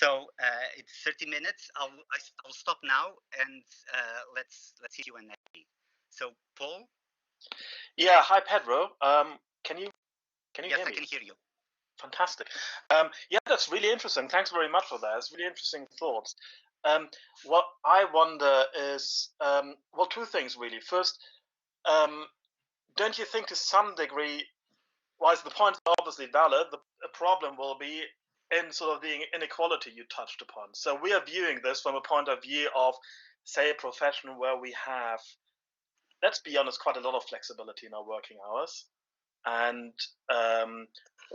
So it's 30 minutes. I'll stop now and let's see Q&A. So Paul. Yeah. Hi Pedro. Can you yes, hear me? Yes, I can hear you. Fantastic. Yeah, that's really interesting. Thanks very much for that. It's really interesting thoughts. What I wonder is, well, two things really. First, don't you think to some degree, whilst the point is obviously valid, the problem will be in sort of the inequality you touched upon. So we are viewing this from a point of view of, say, a profession where we have, let's be honest, quite a lot of flexibility in our working hours. And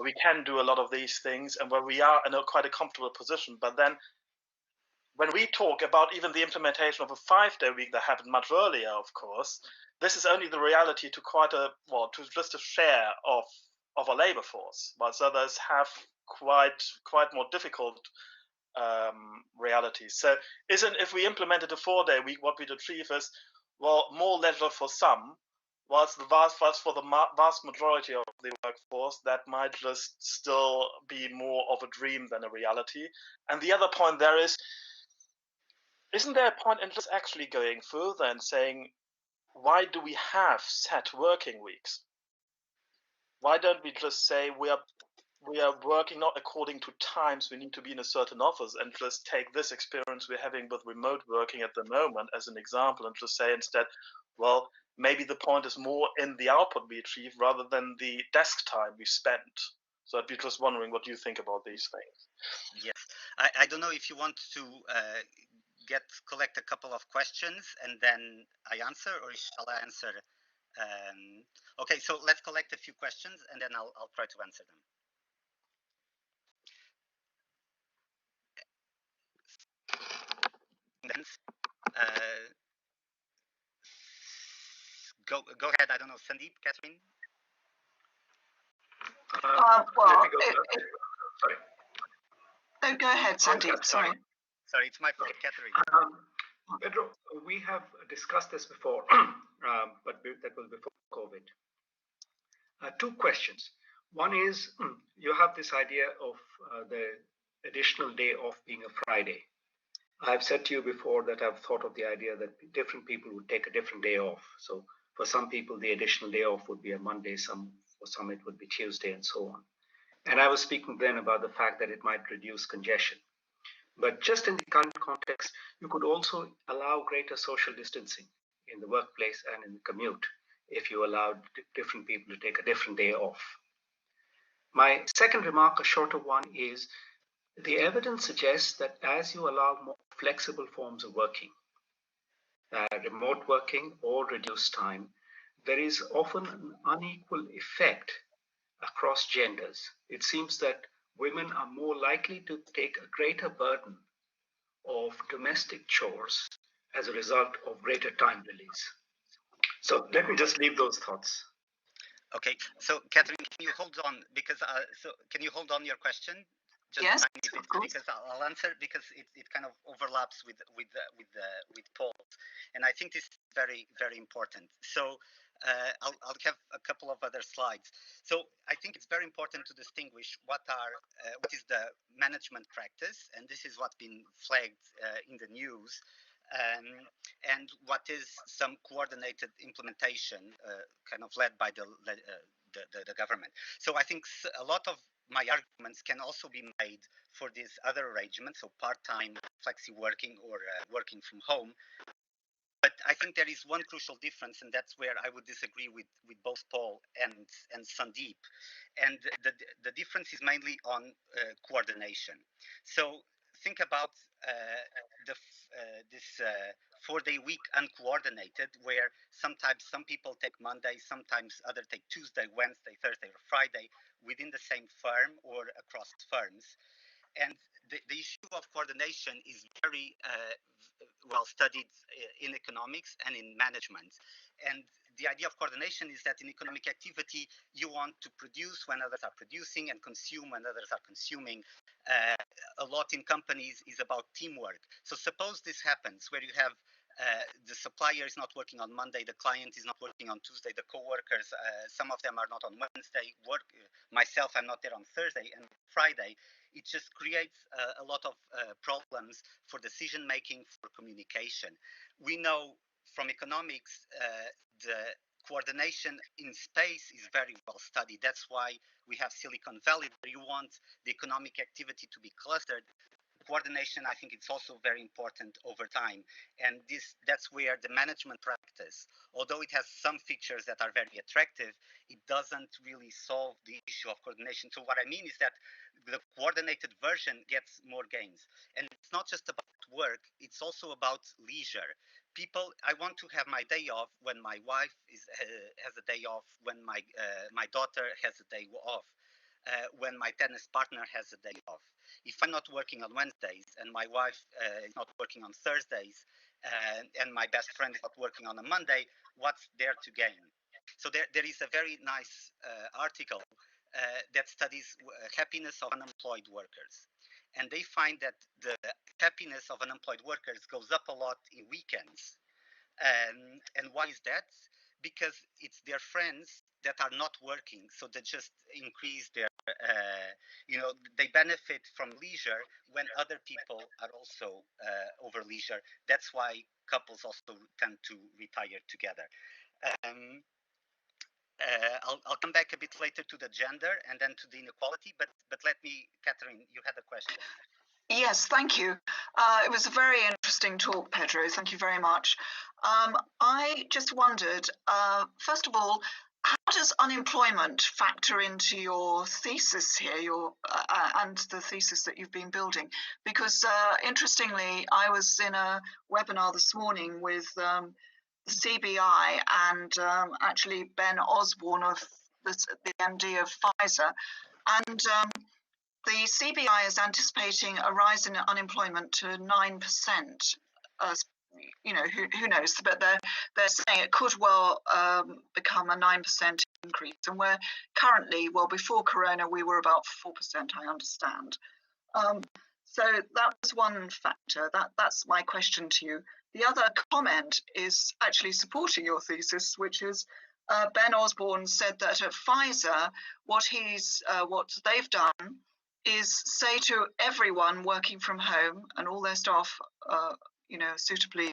we can do a lot of these things and where we are in quite a comfortable position. But then when we talk about even the implementation of a 5-day week that happened much earlier, of course, this is only the reality to to just a share of our labor force, whilst others have quite more difficult realities. So if we implemented a 4-day week, what we'd achieve is, well, more leisure for some, whilst for the vast majority of the workforce, that might just still be more of a dream than a reality. And the other point there is, isn't there a point in just actually going further and saying, why do we have set working weeks? Why don't we just say we are working not according to times we need to be in a certain office, and just take this experience we're having with remote working at the moment as an example, and just say instead, well, maybe the point is more in the output we achieve rather than the desk time we spend. So I'd be just wondering what you think about these things. Yes, I don't know if you want to collect a couple of questions and then I answer, or shall I answer? Okay, so let's collect a few questions and then I'll try to answer them. Go ahead. I don't know, Sandeep, Catherine. Well, sorry. No, go ahead, Sandeep. Sorry, it's my fault, Catherine. Pedro, we have discussed this before, but that was before COVID. Two questions. One is, you have this idea of the additional day off being a Friday. I've said to you before that I've thought of the idea that different people would take a different day off. So for some people, the additional day off would be a Monday, for some it would be Tuesday, and so on. And I was speaking then about the fact that it might reduce congestion. But just in the current context, you could also allow greater social distancing in the workplace and in the commute if you allowed different people to take a different day off. My second remark, a shorter one, is the evidence suggests that as you allow more flexible forms of working, remote working or reduced time, there is often an unequal effect across genders. It seems that women are more likely to take a greater burden of domestic chores as a result of greater time release. So let me just leave those thoughts. Okay, so Catherine, can you hold on, because can you hold on your question? Just yes, of course. Because I'll answer, because it kind of overlaps with Paul's, and I think this is very, very important. So I'll have a couple of other slides. So I think it's very important to distinguish what is the management practice, and this is what's been flagged in the news, and what is some coordinated implementation, kind of led by the government. So I think a lot of my arguments can also be made for this other arrangement, so part-time, flexi working, or working from home. But I think there is one crucial difference, and that's where I would disagree with both Paul and Sandeep. And the difference is mainly on coordination. So think about this 4-day week uncoordinated, where sometimes some people take Monday, sometimes others take Tuesday, Wednesday, Thursday, or Friday within the same firm or across firms. And the issue of coordination is very well studied in economics and in management. And the idea of coordination is that in economic activity, you want to produce when others are producing and consume when others are consuming. A lot in companies is about teamwork. So suppose this happens where you have the supplier is not working on Monday, the client is not working on Tuesday, the co-workers, some of them are not on Wednesday, myself, I'm not there on Thursday and Friday. it just creates a lot of problems for decision making, for communication. We know from economics the coordination in space is very well studied. That's why we have Silicon Valley, where you want the economic activity to be clustered. Coordination, I think it's also very important over time. And that's where the management practice, although it has some features that are very attractive, it doesn't really solve the issue of coordination. So what I mean is that the coordinated version gets more gains. And it's not just about work, it's also about leisure. I want to have my day off when my wife has a day off, when my daughter has a day off, when my tennis partner has a day off. If I'm not working on Wednesdays and my wife is not working on Thursdays, and my best friend is not working on a Monday, what's there to gain? So there is a very nice article that studies happiness of unemployed workers. And they find that the happiness of unemployed workers goes up a lot in weekends. And why is that? Because it's their friends that are not working, so they just increase their, they benefit from leisure when other people are also over leisure. That's why couples also tend to retire together. I'll come back a bit later to the gender and then to the inequality, but let me, Catherine, you had a question. Yes, thank you. It was a very interesting talk, Pedro. Thank you very much. I just wondered, first of all, how does unemployment factor into your thesis here, and the thesis that you've been building? Because interestingly, I was in a webinar this morning with the CBI and actually Ben Osborne, of the MD of Pfizer, and the CBI is anticipating a rise in unemployment to 9%. Who knows? But they're saying it could well become a 9% increase. And we're currently, well, before Corona, we were about 4%, I understand. So that was one factor. That's my question to you. The other comment is actually supporting your thesis, which is Ben Osborne said that at Pfizer, what they've done is say to everyone working from home and all their staff, suitably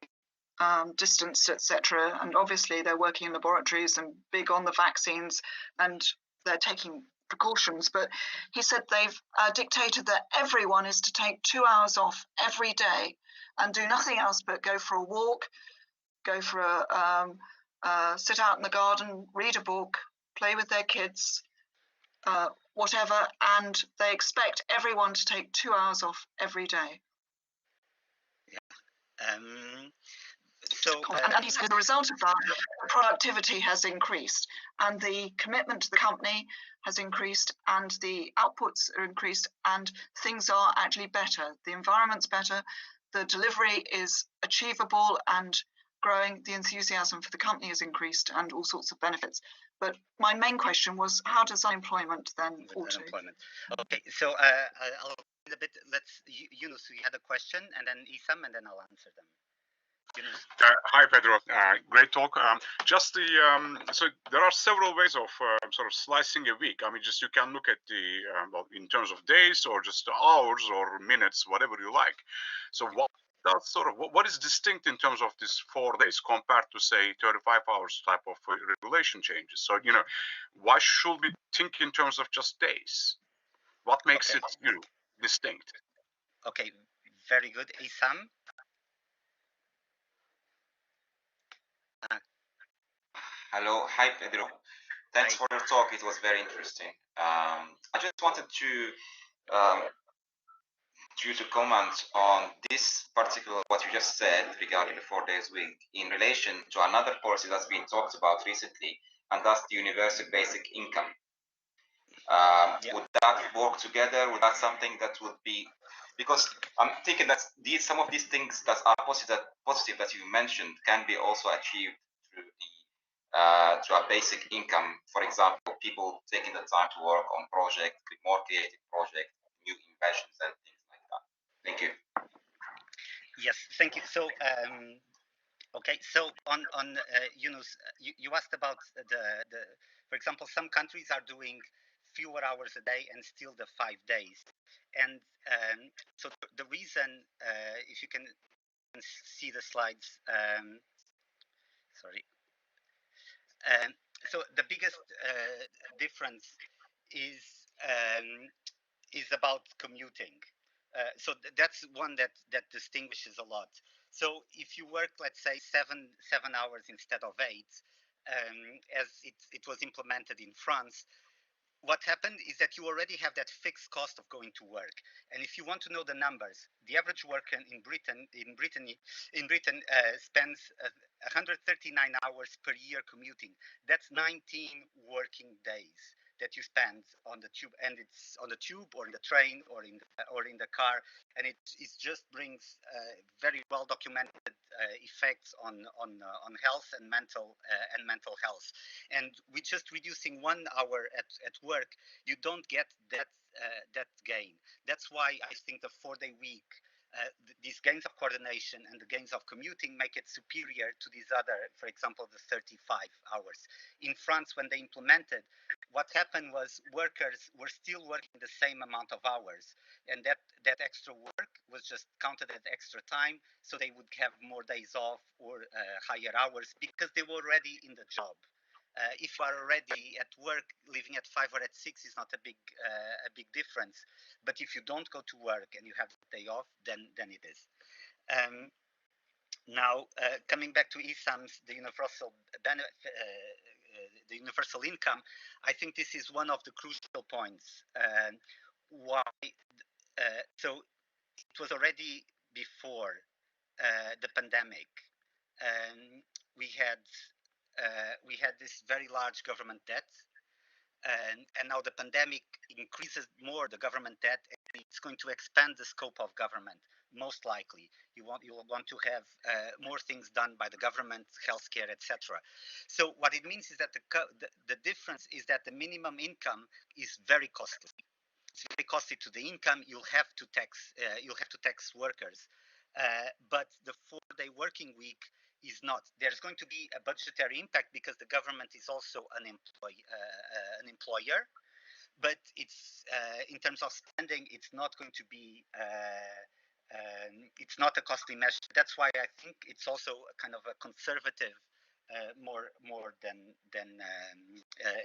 distanced, etc. And obviously they're working in laboratories and big on the vaccines, and they're taking precautions. But he said they've dictated that everyone is to take 2 hours off every day and do nothing else but go for a walk, go for sit out in the garden, read a book, play with their kids, whatever, and they expect everyone to take 2 hours off every day. Yeah. And he said as a result of that, productivity has increased, and the commitment to the company has increased, and the outputs are increased, and things are actually better. The environment's better, the delivery is achievable and growing, the enthusiasm for the company has increased, and all sorts of benefits. But my main question was, how does unemployment then alter? Okay, so I'll a bit. Yunus, you had a question, and then Isam, and then I'll answer them. Hi, Pedro. Great talk. So there are several ways of sort of slicing a week. I mean, just you can look at the in terms of days or just hours or minutes, whatever you like. So what is distinct in terms of these 4 days compared to say 35 hours type of regulation changes? So why should we think in terms of just days? What makes it distinct? Okay, very good, Isam. Hello, hi Pedro. Thanks for your talk. It was very interesting. I just wanted you to comment on this particular what you just said regarding the 4 days week in relation to another policy that's been talked about recently, and that's the universal basic income. Would that work together? Would that something that would be, because I'm thinking that some of these things that are positive that you mentioned can be also achieved through to a basic income. For example, people taking the time to work on projects, more creative projects, new inventions and things like that. Thank you. Yes, thank you. So, okay, so on Yunus, you asked about for example, some countries are doing fewer hours a day and still the 5 days. And so the reason, if you can see the slides, sorry. So the biggest difference is about commuting. So that's one that distinguishes a lot. So if you work, let's say, seven hours instead of 8, as it was implemented in France, what happened is that you already have that fixed cost of going to work. And if you want to know the numbers, the average worker in Britain spends 139 hours per year commuting. That's 19 working days that you spend on the tube, and it's on the tube or in the train or in the car, and it just brings very well documented effects on health and mental health. And with just reducing 1 hour at work, you don't get that gain. That's why I think the 4-day week, these gains of coordination and the gains of commuting make it superior to these other, for example, the 35 hours. In France, when they implemented, what happened was workers were still working the same amount of hours, and that extra work was just counted as extra time, so they would have more days off or higher hours because they were already in the job. If you are already at work, living at 5 or at 6 is not a big difference. But if you don't go to work and you have the day off, then it is. Now, coming back to ESAMS, the universal the universal income, I think this is one of the crucial points. Why? So it was already before the pandemic. We had this very large government debt, and now the pandemic increases more the government debt, and it's going to expand the scope of government. Most likely, you want to have more things done by the government, healthcare, etc. So what it means is that the difference is that the minimum income is very costly. It's very costly to the income. You'll have to tax workers, but the 4-day working week is not. There's going to be a budgetary impact because the government is also an employer, but it's in terms of spending, it's not going to be. It's not a costly measure. That's why I think it's also a kind of a conservative, more than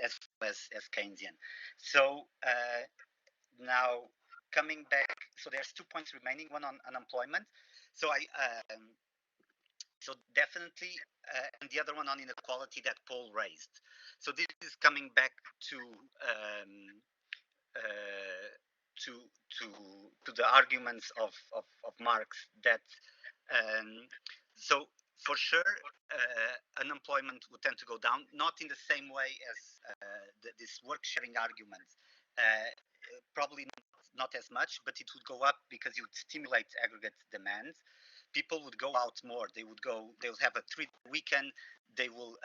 as Keynesian. So now coming back, so there's 2 points remaining. One on unemployment. So so definitely, and the other one on inequality that Paul raised. So this is coming back to the arguments of Marx that so for sure unemployment would tend to go down, not in the same way as this work sharing argument. Probably not as much, but it would go up because it would stimulate aggregate demand. People would go out more. They would have a 3-day weekend. They will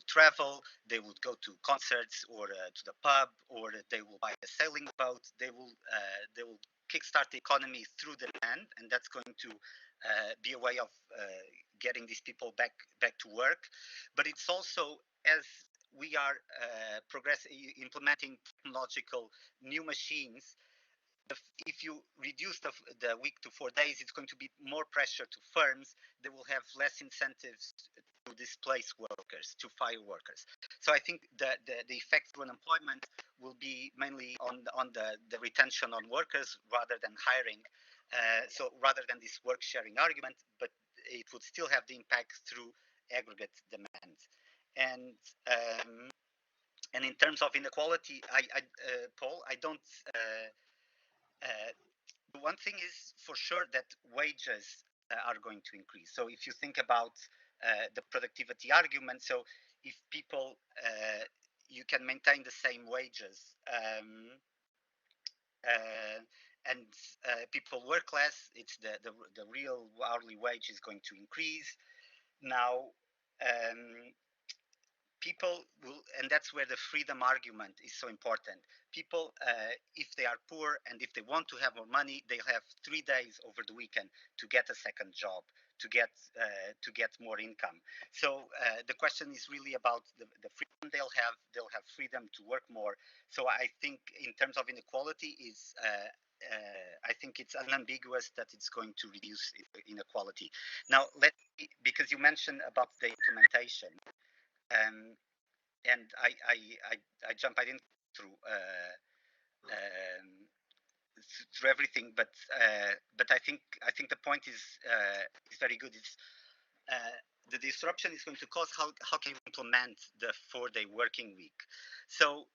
travel. They would go to concerts or to the pub, or they will buy a sailing boat. They will kickstart the economy through demand, and that's going to be a way of getting these people back to work. But it's also, as we are implementing technological new machines, if you reduce the week to 4 days, it's going to be more pressure to firms. They will have less incentives to displace workers, to fire workers. So I think the effect through unemployment will be mainly on the retention on workers rather than hiring. So rather than this work sharing argument, but it would still have the impact through aggregate demand. And in terms of inequality, Paul, I don't. One thing is for sure that wages are going to increase. So if you think about the productivity argument, so if people, you can maintain the same wages and people work less, it's the real hourly wage is going to increase. Now, people will, and that's where the freedom argument is so important. People, if they are poor and if they want to have more money, they have 3 days over the weekend to get a second job, to get more income. So the question is really about the freedom they'll have. They'll have freedom to work more. So I think in terms of inequality is I think it's unambiguous that it's going to reduce inequality. Now, because you mentioned about the implementation, and I jump right in through through everything, but I think the point is very good. It's the disruption is going to cause how can you implement the 4-day working week. So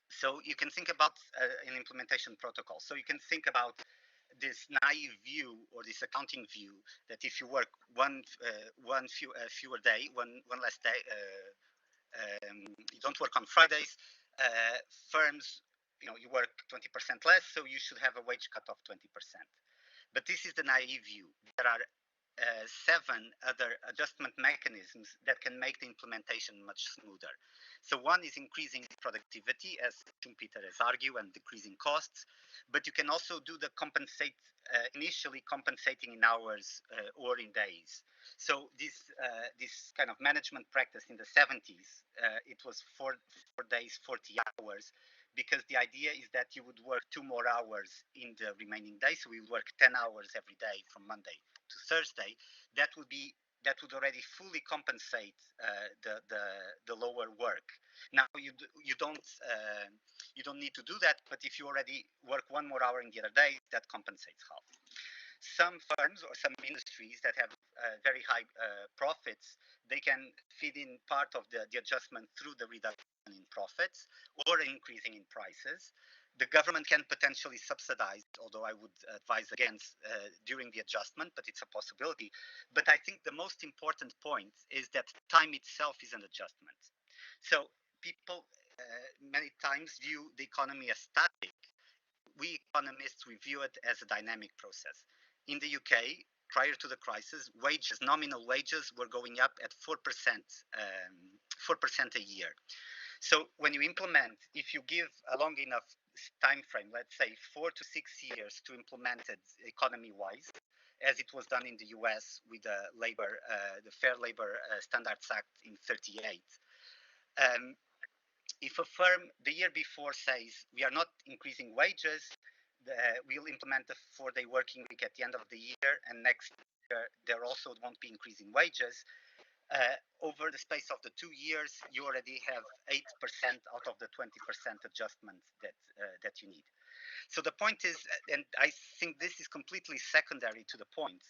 so you can think about an implementation protocol. So you can think about this naive view or this accounting view that if you work one fewer day, one less day, you don't work on Fridays, firms, you work 20% less, so you should have a wage cut of 20%. But this is the naive view. There are 7 other adjustment mechanisms that can make the implementation much smoother. So one is increasing productivity, as Schumpeter has argued, and decreasing costs. But you can also do the initially compensating in hours or in days. So this kind of management practice in the 70s, it was 4 days, 40 hours, because the idea is that you would work 2 more hours in the remaining days. So we would work 10 hours every day from Monday to Thursday. That would already fully compensate the lower work. Now you don't need to do that, but if you already work 1 more hour in the other day, that compensates half. Some firms or some industries that have very high profits, they can feed in part of the adjustment through the reduction in profits or increasing in prices. The government can potentially subsidize, although I would advise against during the adjustment, but it's a possibility. But I think the most important point is that time itself is an adjustment. So people many times view the economy as static. We economists, we view it as a dynamic process. In the UK, prior to the crisis, nominal wages were going up at 4%, 4% a year. So when you implement, if you give a long enough time frame, let's say 4 to 6 years to implement it economy-wise, as it was done in the US with the Fair Labor Standards Act in '38. If a firm the year before says we are not increasing wages, we'll implement the 4-day working week at the end of the year, and next year there also won't be increasing wages. Over the space of the 2 years, you already have 8% out of the 20% adjustment that you need. So the point is, and I think this is completely secondary to the point,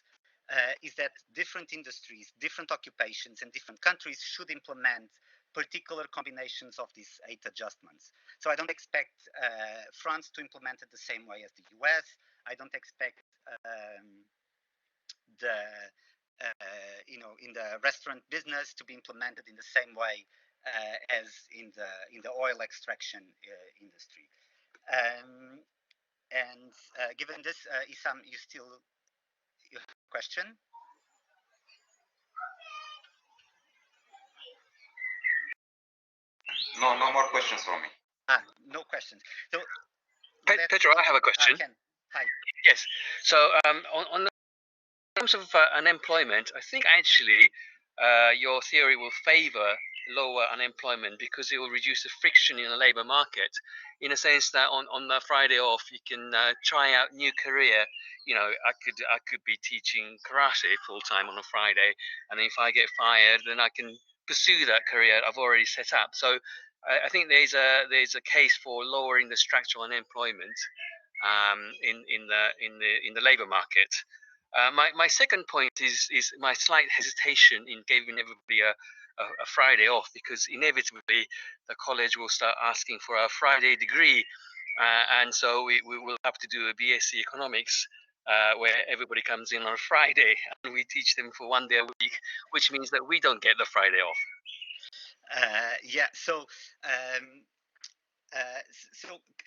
is that different industries, different occupations, and different countries should implement particular combinations of these 8 adjustments. So I don't expect France to implement it the same way as the US. I don't expect in the restaurant business to be implemented in the same way as in the oil extraction industry. Given this, Issam, you have a question? No more questions from me. No questions. So, Pedro, I have a question. Ken, hi. Yes. So on the terms of unemployment, I think actually your theory will favour lower unemployment because it will reduce the friction in the labour market. In a sense that on the Friday off, you can try out new career. I could be teaching karate full time on a Friday, and if I get fired, then I can pursue that career I've already set up. So I think there's a case for lowering the structural unemployment in the labour market. My second point is my slight hesitation in giving everybody a Friday off, because inevitably the college will start asking for a Friday degree, and so we will have to do a BSc economics where everybody comes in on a Friday and we teach them for 1 day a week, which means that we don't get the Friday off. So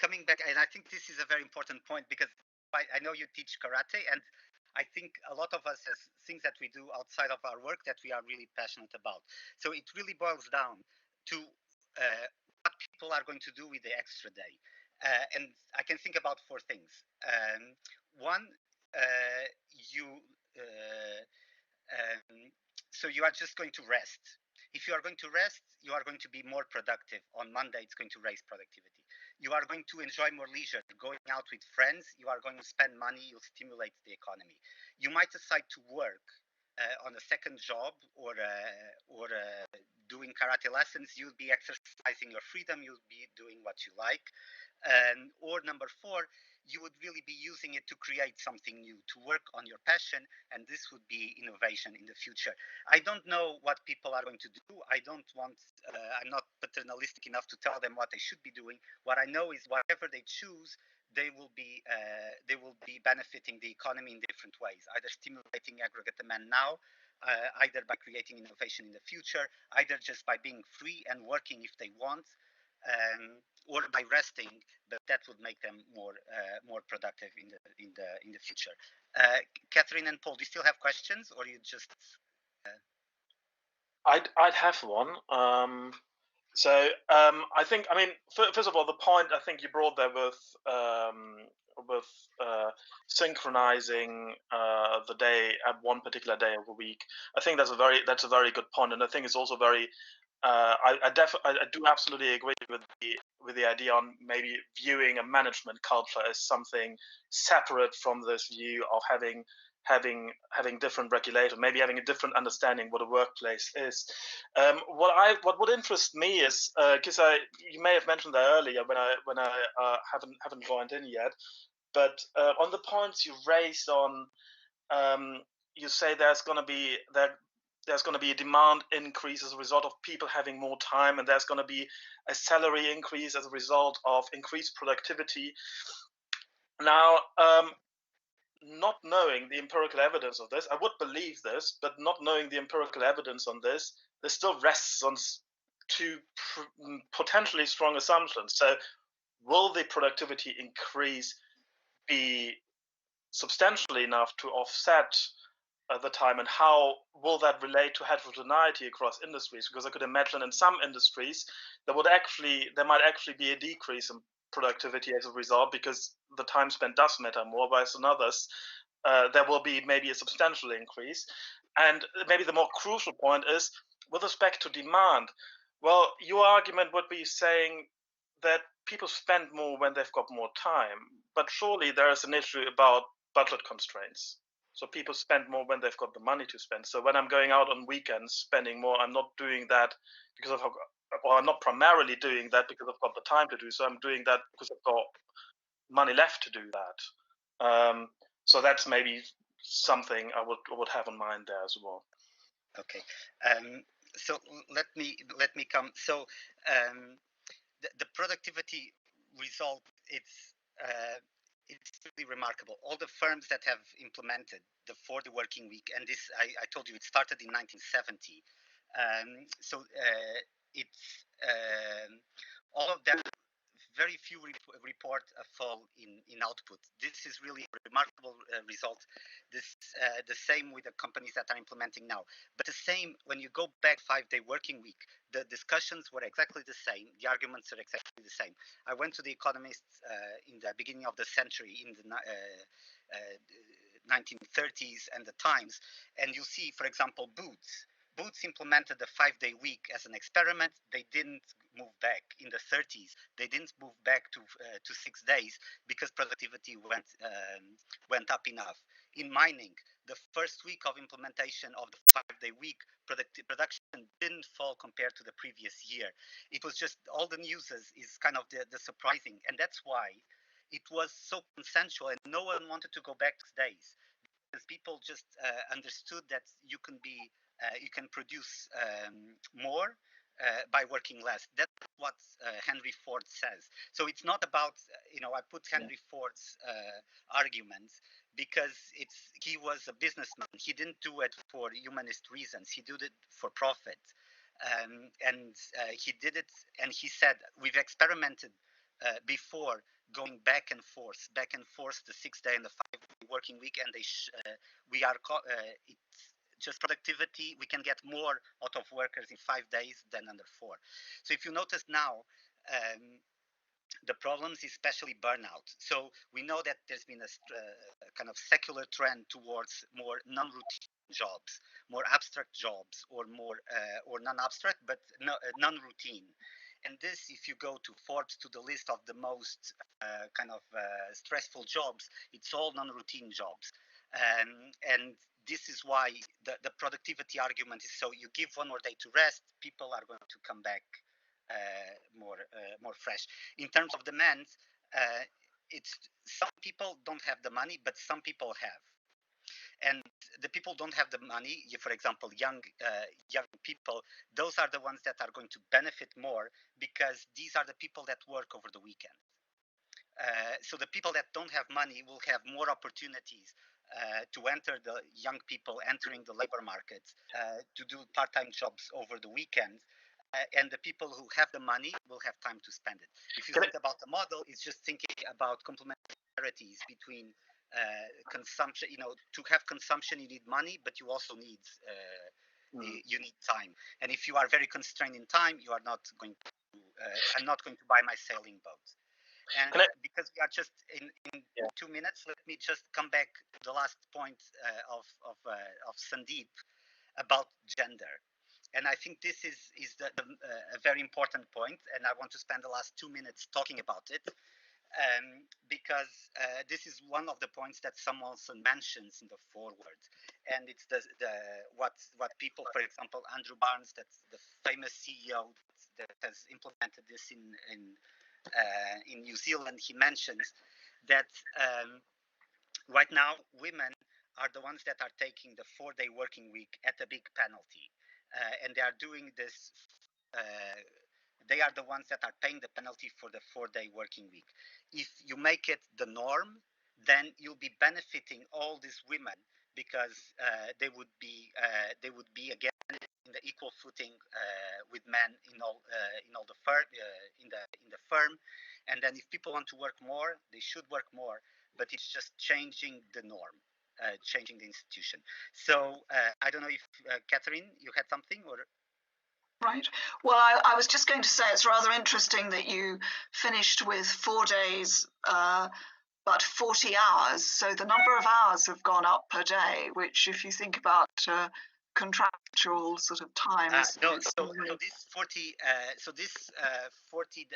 coming back, and I think this is a very important point, because I know you teach karate, and I think a lot of us has things that we do outside of our work that we are really passionate about. So it really boils down to what people are going to do with the extra day. And I can think about 4 things. One, you so you are just going to rest. If you are going to rest, you are going to be more productive. On Monday, it's going to raise productivity. You are going to enjoy more leisure, going out with friends. You are going to spend money. You'll stimulate the economy. You might decide to work on a second job or doing karate lessons. You'll be exercising your freedom. You'll be doing what you like. Or number four, you would really be using it to create something new, to work on your passion, and this would be innovation in the future. I don't know what people are going to do. I'm not paternalistic enough to tell them what they should be doing. What I know is whatever they choose, they will be benefiting the economy in different ways, either stimulating aggregate demand now, either by creating innovation in the future, either just by being free and working if they want, or by resting, but that would make them more productive in the future. Catherine and Paul, do you still have questions, or you just? I'd have one. I think, I mean, first of all, the point I think you brought there with synchronizing the day at one particular day of the week, I think that's a very good point, and I think it's also very. I do absolutely agree with the idea on maybe viewing a management culture as something separate from this view of having different regulators, maybe having a different understanding what a workplace is. What would interest me is because you may have mentioned that earlier when I haven't joined in yet, but on the points you raised on, you say there's going to be a demand increase as a result of people having more time, and there's going to be a salary increase as a result of increased productivity. Now, not knowing the empirical evidence of this, I would believe this, but not knowing the empirical evidence on this, there still rests on two potentially strong assumptions. So, will the productivity increase be substantially enough to offset the time, and how will that relate to heterogeneity across industries? Because I could imagine in some industries there might actually be a decrease in productivity as a result, because the time spent does matter more, whereas in others there will be maybe a substantial increase. And maybe the more crucial point is with respect to demand. Well, your argument would be saying that people spend more when they've got more time, but surely there is an issue about budget constraints. So people spend more when they've got the money to spend. So when I'm going out on weekends spending more, I'm not doing that because I'm not primarily doing that because I've got the time to do so. I'm doing that because I've got money left to do that. So that's maybe something I would have in mind there as well. Okay. So let me come. So the productivity result, it's really remarkable. All the firms that have implemented the 4-day working week, and this I told you it started in 1970. So it's all of them. Very few report a fall in output. This is really a remarkable result. The same with the companies that are implementing now. But the same when you go back 5-day working week, the discussions were exactly the same. The arguments are exactly the same. I went to the Economist in the beginning of the century in the 1930s and the Times, and you see, for example, Boots. Boots implemented the 5-day week as an experiment. They didn't move back in the 30s. They didn't move back to 6 days because productivity went up enough. In mining, the first week of implementation of the 5-day week, production didn't fall compared to the previous year. It was just all the news is kind of the surprising, and that's why it was so consensual, and no one wanted to go back 6 days because people just understood that you can produce more by working less. That's what Henry Ford says. So it's not about, I put Henry Ford's arguments because he was a businessman. He didn't do it for humanist reasons. He did it for profit. And he did it, and he said, we've experimented before going back and forth the 6-day and the 5-day working week, and it's just productivity. We can get more out of workers in 5 days than under 4. So if you notice now, the problems, especially burnout. So we know that there's been a kind of secular trend towards more non-routine jobs, more abstract jobs, or more or non-abstract but non-routine. And this, if you go to Forbes, to the list of the most stressful jobs, it's all non-routine jobs. And this is why the productivity argument is, so you give one more day to rest, people are going to come back more fresh. In terms of demand, it's some people don't have the money, but some people have. And the people don't have the money. For example, young people, those are the ones that are going to benefit more, because these are the people that work over the weekend. So the people that don't have money will have more opportunities to enter, the young people entering the labor market, to do part-time jobs over the weekend. And the people who have the money will have time to spend it. If you think about the model, it's just thinking about complementarities between consumption. To have consumption, you need money, but you also need you need time. And if you are very constrained in time, you are not going to. I'm not going to buy my sailing boat. And because we are just in 2 minutes, let me just come back to the last point of Sandeep about gender. And I think this is a very important point, and I want to spend the last 2 minutes talking about it, because this is one of the points that Samuelson mentions in the foreword, and it's what people, for example, Andrew Barnes, that's the famous CEO that has implemented this in New Zealand. He mentions that right now women are the ones that are taking the 4-day working week at a big penalty, and they are doing this. They are the ones that are paying the penalty for the 4-day working week. If you make it the norm, then you'll be benefiting all these women, because they would be again in the equal footing with men in all the firm. And then if people want to work more, they should work more, but it's just changing the norm, changing the institution. So I don't know if Catherine, you had something, or? Right. Well, I was just going to say it's rather interesting that you finished with 4 days, but 40 hours. So the number of hours have gone up per day, which, if you think about contractual sort of times. No, so this 40, 40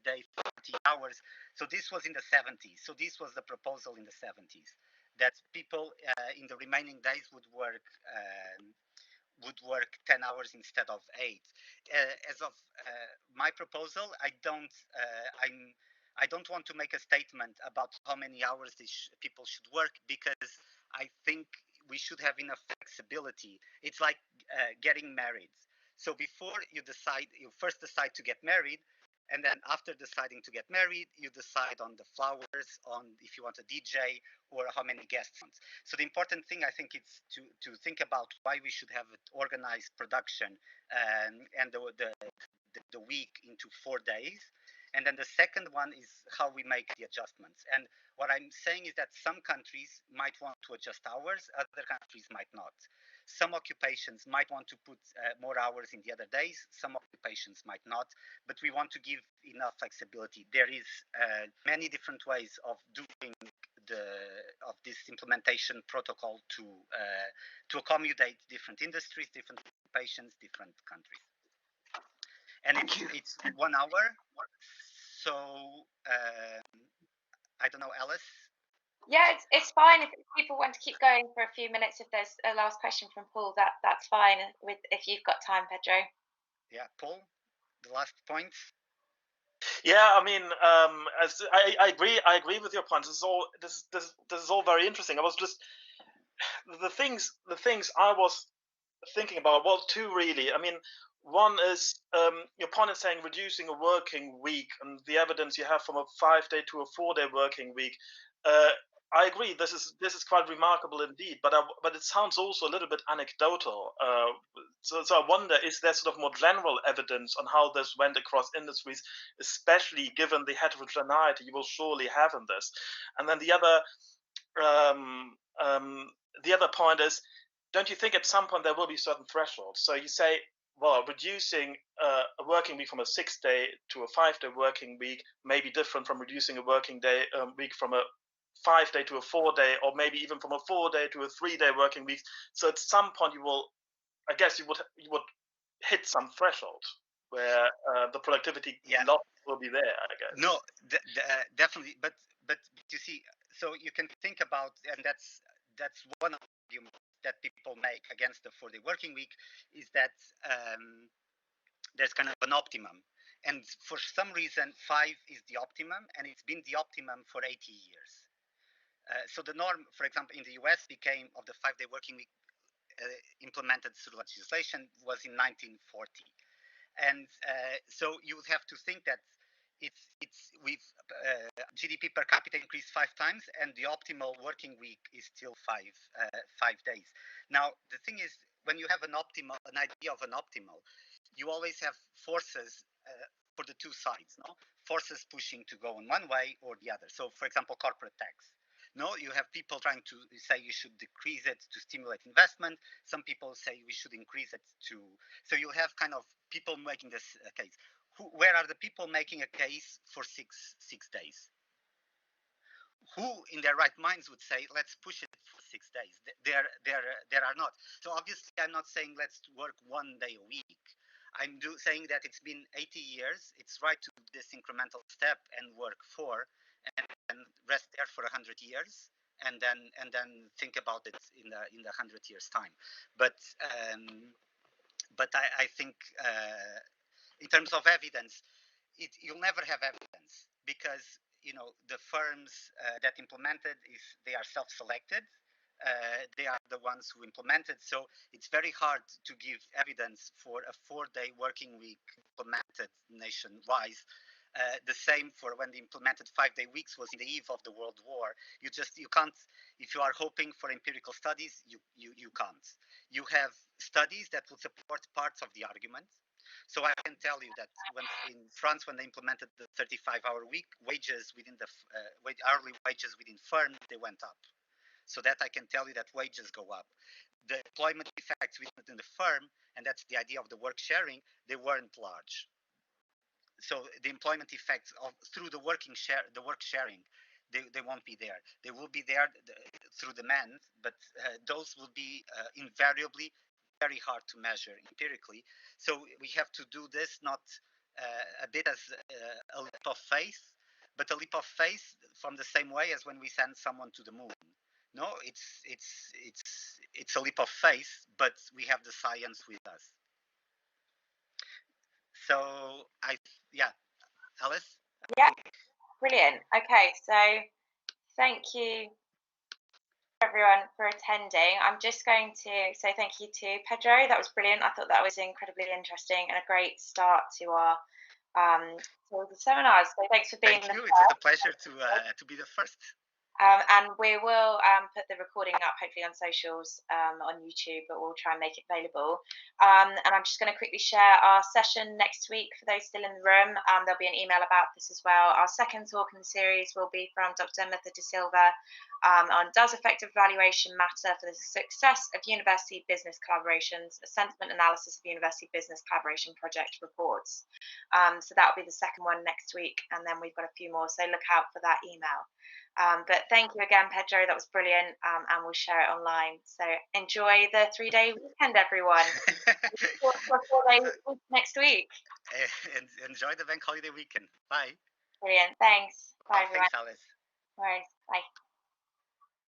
day, 40 hours. So this was in the 70s. So this was the proposal in the 70s, that people in the remaining days would work 10 hours instead of 8. As of my proposal, I don't want to make a statement about how many hours people should work, because I think we should have enough flexibility. It's like getting married. So before you first decide to get married, and then after deciding to get married, you decide on the flowers, on if you want a DJ, or how many guests. So the important thing, I think, is to think about why we should have organized production and the week into 4 days. And then the second one is how we make the adjustments. And what I'm saying is that some countries might want to adjust hours, other countries might not. Some occupations might want to put more hours in the other days, some occupations might not, but we want to give enough flexibility. There is many different ways of doing this implementation protocol to accommodate different industries, different occupations, different countries. And it's 1 hour. So I don't know, Alice. Yeah, it's fine if people want to keep going for a few minutes. If there's a last question from Paul, that's fine. If you've got time, Pedro. Yeah, Paul, the last point. Yeah, I mean, as I agree with your point. This is all very interesting. I was just the things I was thinking about. Well, two really. I mean, one is your point is saying reducing a working week, and the evidence you have from a 5-day to a 4-day working week. I agree. This is quite remarkable indeed. But it sounds also a little bit anecdotal. So I wonder, is there sort of more general evidence on how this went across industries, especially given the heterogeneity you will surely have in this? And then the other point is, don't you think at some point there will be certain thresholds? So you say reducing a working week from a 6-day to a 5-day working week may be different from reducing a working day week from a 5-day to a 4-day, or maybe even from a 4-day to a 3-day working week. So at some point, you would hit some threshold where the productivity loss will be there, I guess. No, definitely. But you see, so you can think about, and that's one of the arguments that people make against the 4-day working week, is that there's kind of an optimum, and for some reason 5 is the optimum, and it's been the optimum for 80 years. So the norm, for example, in the US became of the 5-day working week implemented through legislation was in 1940. And so you would have to think that it's with GDP per capita increased 5 times, and the optimal working week is still 5 days. Now the thing is, when you have an idea of an optimal, you always have forces for the two sides, no? Forces pushing to go in one way or the other. So, for example, corporate tax. No, you have people trying to say you should decrease it to stimulate investment. Some people say we should increase it to. So you have kind of people making this case. Where are the people making a case for six days? Who in their right minds would say, let's push it for 6 days? There are not. So obviously, I'm not saying let's work 1 day a week. I'm saying that it's been 80 years. It's right to do this incremental step and work 4, and rest there for 100 years, and then think about it in the 100 years time. But I think in terms of evidence, you'll never have evidence, because the firms that implemented, they are self-selected. They are the ones who implemented, so it's very hard to give evidence for a 4-day working week implemented nationwide. The same for when the implemented 5-day weeks was in the eve of the World War. You can't, if you are hoping for empirical studies, you can't. You have studies that will support parts of the argument. So I can tell you that in France, when they implemented the 35-hour week, wages within the hourly wages within firms, they went up. So that I can tell you that wages go up. The employment effects within the firm, and that's the idea of the work sharing, they weren't large. So the employment effects through the work sharing, they won't be there. They will be there through demand, but those will be invariably very hard to measure empirically. So we have to do this not a bit as a leap of faith, but a leap of faith from the same way as when we send someone to the moon. No, it's a leap of faith, but we have the science with us. So Alice? Yeah, brilliant. Okay, so thank you everyone for attending. I'm just going to say thank you to Pedro. That was brilliant. I thought that was incredibly interesting and a great start to our the seminars. So thanks for being Thank you. It was a pleasure to be the first. And we will put the recording up hopefully on socials on YouTube, but we'll try and make it available. And I'm just going to quickly share our session next week for those still in the room. There'll be an email about this as well. Our second talk in the series will be from Dr. Mirtha de Silva on Does Effective Evaluation Matter for the Success of University Business Collaborations, a sentiment analysis of University Business Collaboration Project reports. So that'll be the second one next week. And then we've got a few more. So look out for that email. But thank you again, Pedro. That was brilliant, and we'll share it online. So enjoy the 3-day weekend, everyone. 4-day week next week. Enjoy the bank holiday weekend. Bye. Brilliant. Thanks. Bye, everyone. Thanks, Alice. No worries. Bye.